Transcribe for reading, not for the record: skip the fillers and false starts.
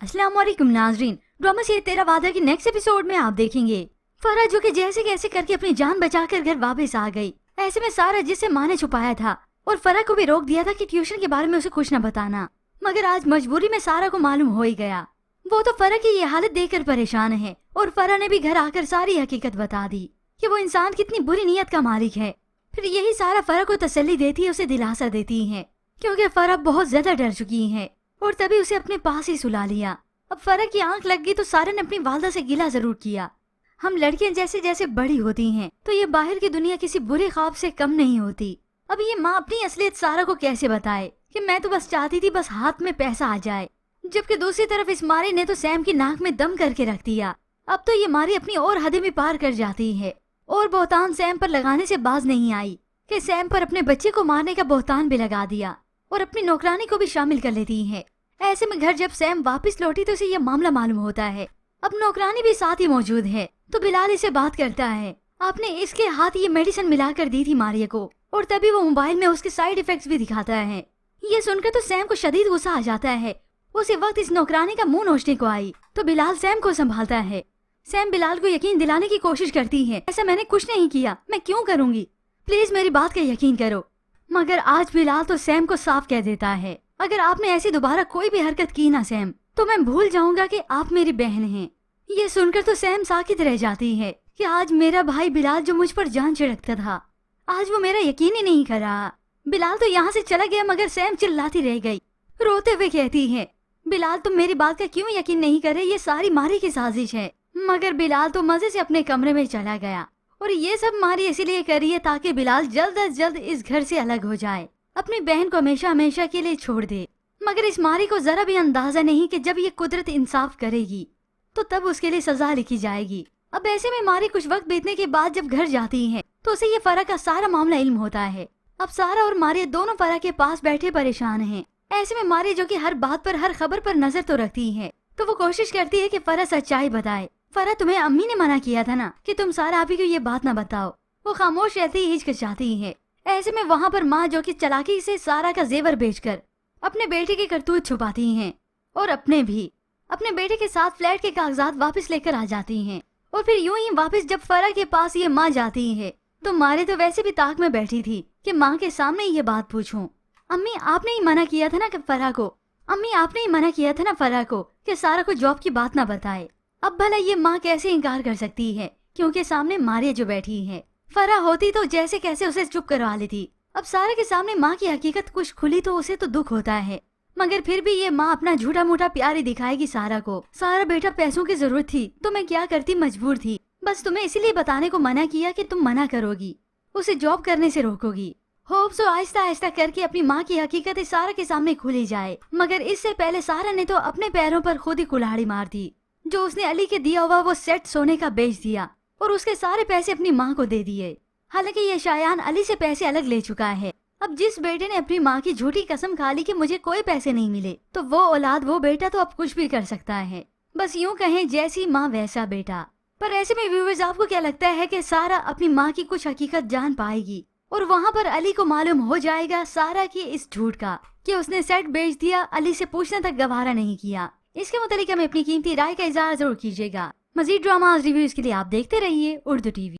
अस्सलाम वालेकुम नाजरीन, ड्रामा सीरीज तेरा वादा के नेक्स्ट एपिसोड में आप देखेंगे फरा जो कि जैसे कैसे करके अपनी जान बचाकर घर वापस आ गई। ऐसे में सारा जिसे माँ ने छुपाया था और फरा को भी रोक दिया था कि ट्यूशन के बारे में उसे कुछ न बताना, मगर आज मजबूरी में सारा को मालूम हो ही गया। वो तो फरा की ये हालत देखकर परेशान है और फरा ने भी घर आकर सारी हकीकत बता दी कि वो इंसान कितनी बुरी नीयत का मालिक है। फिर यही सारा फरा को तसल्ली देती है, उसे दिलासा देती है, क्योंकि फरा बहुत ज्यादा डर चुकी है और तभी उसे अपने पास ही सुला लिया। अब फरा की आंख लग गई तो सारा ने अपनी वालदा से गिला जरूर किया। हम लड़कियां जैसे जैसे बड़ी होती हैं तो ये बाहर की दुनिया किसी बुरे ख्वाब से कम नहीं होती। अब ये माँ अपनी असलियत सारा को कैसे बताए कि मैं तो बस चाहती थी बस हाथ में पैसा आ जाए, जबकि दूसरी तरफ इस मारी ने तो सैम की नाक में दम करके रख दिया। अब तो ये मारी अपनी और हदें भी पार कर जाती है और बोहतान सैम पर लगाने से बाज नहीं आई कि सैम पर अपने बच्चे को मारने का बोहतान भी लगा दिया और अपनी नौकरानी को भी शामिल कर लेती है। ऐसे में घर जब सैम वापस लौटी तो उसे यह मामला मालूम होता है। अब नौकरानी भी साथ ही मौजूद है तो बिलाल इसे बात करता है, आपने इसके हाथ ये मेडिसिन मिलाकर दी थी मारिया को, और तभी वो मोबाइल में उसके साइड इफेक्ट्स भी दिखाता है। ये सुनकर तो सैम को शदीद गुस्सा आ जाता है। उसी वक्त इस नौकरानी का मुंह नोचने को आई तो बिलाल सैम को संभालता है। सैम बिलाल को यकीन दिलाने की कोशिश करती है, ऐसा मैंने कुछ नहीं किया, मैं क्यों करूंगी, प्लीज मेरी बात का यकीन करो। मगर आज बिलाल तो सैम को साफ कह देता है, अगर आपने ऐसी दोबारा कोई भी हरकत की ना सैम, तो मैं भूल जाऊंगा कि आप मेरी बहन हैं। ये सुनकर तो सैम साकित रह जाती है कि आज मेरा भाई बिलाल जो मुझ पर जान छिड़कता था, आज वो मेरा यकीन ही नहीं कर रहा। बिलाल तो यहाँ से चला गया मगर सैम चिल्लाती रह गई, रोते हुए कहती है, बिलाल तुम मेरी बात का क्यों यकीन नहीं करे, ये सारी मारी की साजिश है। मगर बिलाल तो मजे से अपने कमरे में चला गया और ये सब मारी इसीलिए करी है ताकि बिलाल जल्द अज जल्द इस घर से अलग हो जाए, अपनी बहन को हमेशा हमेशा के लिए छोड़ दे। मगर इस मारी को जरा भी अंदाजा नहीं कि जब ये कुदरत इंसाफ करेगी तो तब उसके लिए सजा लिखी जाएगी। अब ऐसे में मारी कुछ वक्त बीतने के बाद जब घर जाती है तो उसे ये फरा का सारा मामला इल्म होता है। अब सारा और मारी दोनों फरा के पास बैठे परेशान हैं। ऐसे में मारी जो कि हर बात पर हर खबर पर नजर तो रखती है तो वो कोशिश करती है कि फरा सच्चाई बताए। फरा तुम्हें अम्मी ने मना किया था ना कि तुम सारा आप ही को ये बात ना बताओ। वो खामोश रहती ही हिचकिचाती है। ऐसे में वहाँ पर माँ जो कि चालाकी से सारा का जेवर बेचकर अपने बेटे के करतूत छुपाती हैं और अपने बेटे के साथ फ्लैट के कागजात वापस लेकर आ जाती हैं। और फिर यूं ही वापस जब फरा के पास ये माँ जाती है तो मारे तो वैसे भी ताक में बैठी थी कि माँ के सामने ये बात पूछूं, अम्मी आपने ही मना किया था ना कि फरा को, अम्मी आपने ही मना किया था ना फरा को कि सारा को जॉब की बात ना बताए। अब भला ये माँ कैसे इनकार कर सकती है क्योंकि सामने मारिया जो बैठी है। फरा होती तो जैसे कैसे उसे चुप करवा लेती। अब सारा के सामने माँ की हकीकत कुछ खुली तो उसे तो दुख होता है, मगर फिर भी ये माँ अपना झूठा मूठा प्यार ही दिखाएगी सारा को। सारा बेटा पैसों की जरूरत थी तो मैं क्या करती, मजबूर थी, बस तुम्हें इसीलिए बताने को मना किया कि तुम मना करोगी, उसे जॉब करने से रोकोगी। होप सो आहिस्ता आहिस्ता करके अपनी माँ की हकीकत सारा के सामने खुली जाए। मगर इससे पहले सारा ने तो अपने पैरों पर खुद ही कुल्हाड़ी मार दी। जो उसने अली के दिया हुआ वो सेट सोने का बेच दिया और उसके सारे पैसे अपनी माँ को दे दिए। हालांकि ये शायान अली से पैसे अलग ले चुका है। अब जिस बेटे ने अपनी माँ की झूठी कसम खा ली कि मुझे कोई पैसे नहीं मिले, तो वो औलाद वो बेटा तो अब कुछ भी कर सकता है। बस यूं कहें जैसी माँ वैसा बेटा। पर ऐसे में व्यूअर्स आपको क्या लगता है कि सारा अपनी माँ की कुछ हकीकत जान पाएगी और वहाँ पर अली को मालूम हो जाएगा सारा की इस झूठ का कि उसने सेट बेच दिया, अली से पूछने तक गवारा नहीं किया। इसके मुतालिक हमें अपनी कीमती राय का इज़हार जरूर कीजिएगा। मजीद ड्रामा रिव्यूज के लिए आप देखते रहिए उर्दू टीवी।